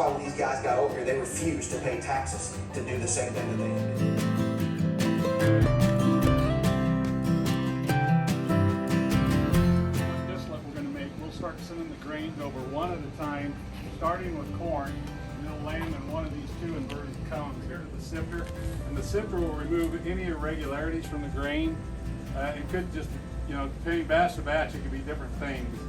while these guys got over here, they refused to pay taxes to do the same thing that they did. We'll start sending the grains over one at a time, starting with corn, and they'll land in one of these two inverted cones here to the sifter. And the sifter will remove any irregularities from the grain. It could just, depending batch to batch, it could be different things.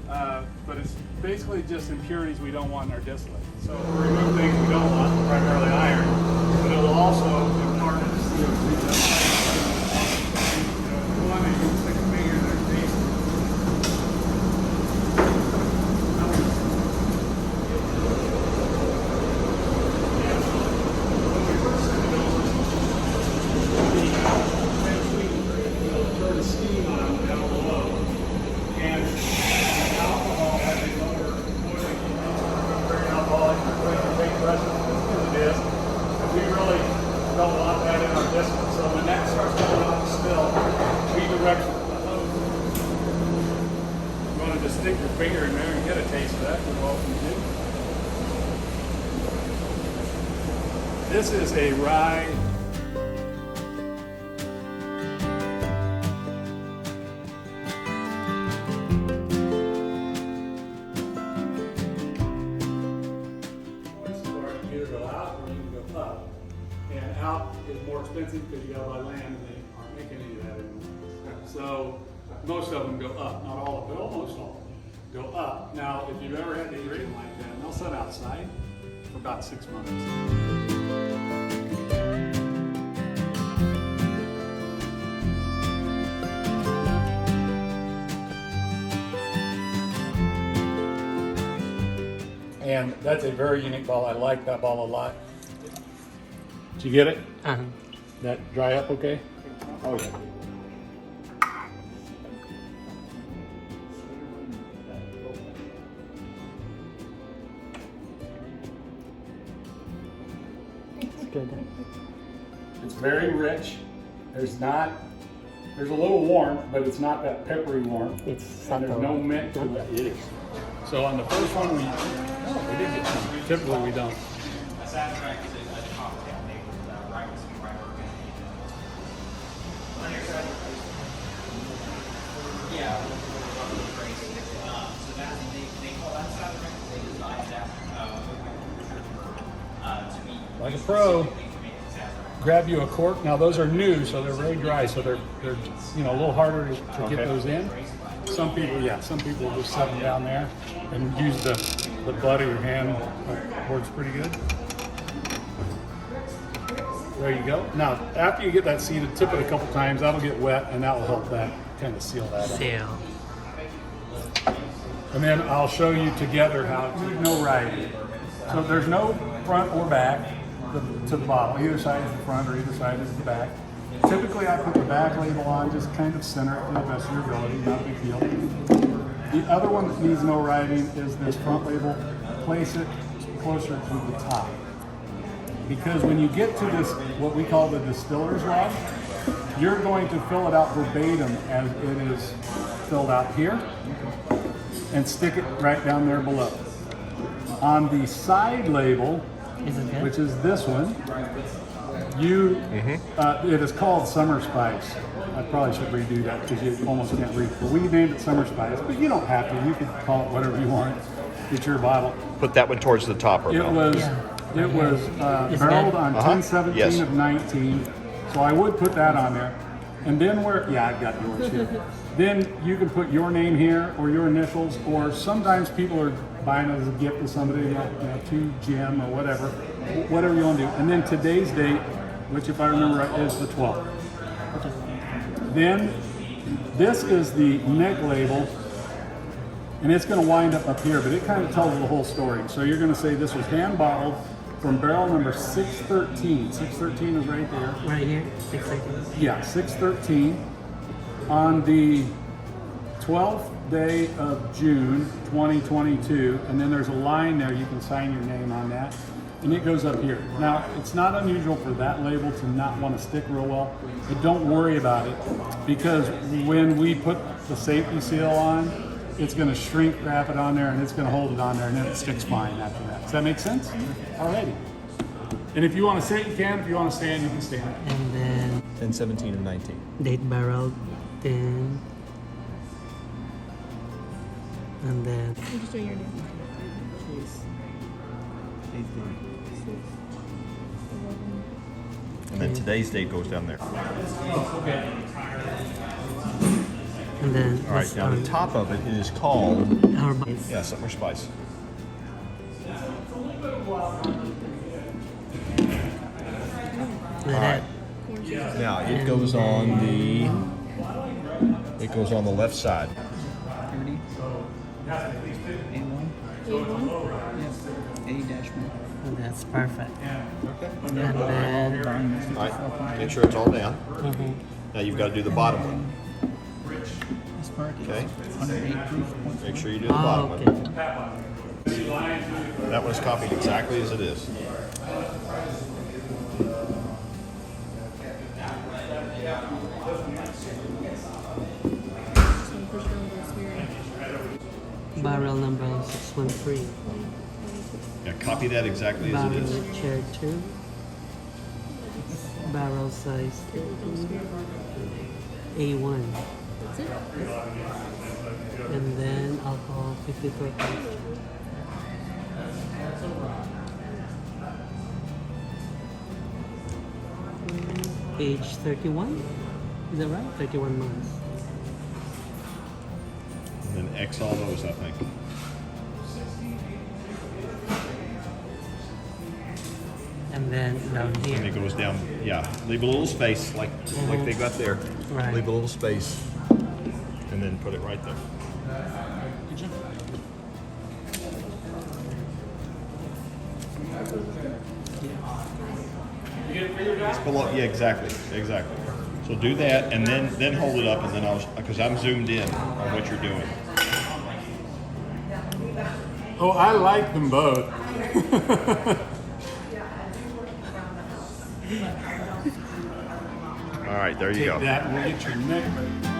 But it's basically just impurities we don't want in our distillate. So we'll remove things we don't want, primarily iron, but it'll also impart the CO2. We really don't want that in our distillate. So when that starts coming off the spill, redirect the hose. You want to just stick your finger in there and get a taste of that. You're welcome to do. This is a rye. And out is more expensive because you got to buy land and they aren't making any of that anymore. So most of them go up, not all of them, but almost all of them go up. Now, if you've ever had to grade them like that, they'll sit outside for about 6 months. And that's a very unique ball. I like that ball a lot. Did you get it? Uh-huh. That dry up okay? Oh yeah. It's good. It's very rich. There's a little warmth, but it's not that peppery warmth. It's and there's no mint to it. It is. So on the first one, we did get some. Typically we don't. Like a pro, grab you a cork. Now those are new, so they're very dry, so they're a little harder to get those in. Some people will just set them down there and use the butt of your hand. Works pretty good. There you go. Now, after you get that seeded, tip it a couple times. That'll get wet, and that will help that kind of seal that up. Seal. And then I'll show you together how to no writing. So there's no front or back to the bottle. Either side is the front or either side is the back. Typically, I put the back label on, just kind of center it to the best of your ability, not a big deal. The other one that needs no writing is this front label. Place it closer to the top. Because when you get to this, what we call the distiller's log, you're going to fill it out verbatim as it is filled out here and stick it right down there below. On the side label, which is this one, it is called Summer Spice. I probably should redo that because you almost can't read it. But we named it Summer Spice, but you don't have to. You can call it whatever you want. It's your bottle. Put that one towards the top, or It was barreled on 10/17 of 19, so I would put that on there. And then I've got yours here. Then you can put your name here or your initials, or sometimes people are buying it as a gift to somebody, to Jim or whatever you want to do. And then today's date, which if I remember right, is the 12th. Then this is the neck label, and it's going to wind up here, but it kind of tells the whole story. So you're going to say this was hand bottled from barrel number 613. 613 is right there. Right here, 613. Yeah, 613 on the 12th day of June 2022, and then there's a line there. You can sign your name on that, and it goes up here. Now, it's not unusual for that label to not want to stick real well, but don't worry about it, because when we put the safety seal on, it's going to shrink, wrap it on there, and it's going to hold it on there, and then it sticks fine after that. Does that make sense? Alrighty. And if you want to sit, you can. If you want to stand, you can stand. And then 10, 17, and 19. date barrel 10. And then I'm just doing your name. And then today's date goes down there. and then All right, now the top of it is called, our base. yeah, summer spice. All right. Now it goes on the left side. A1? A-1? That's perfect. Okay. And then All right, make sure it's all down. mhm. Now you've got to do the bottom one. This part is Okay. 108 proof. Make sure you do the Oh, bottom okay. one. That one's copied exactly as it is. So I'm pushing on those here. Barrel number 613. Yeah, copy that exactly as it Barrel is. chair 2. Barrel size A1. That's it? And then alcohol 54%. Age 31? Is that right? 31 months. And then X all those, I think. And then down And it here. goes down, yeah. Leave a little space like they got there. Right. Leave a little space. And then put it right there. It's below, yeah, exactly. So do that and then hold it up and then because I'm zoomed in on what you're doing. Oh, I like them both. All right, there you go. Take that and we'll get your neck ready.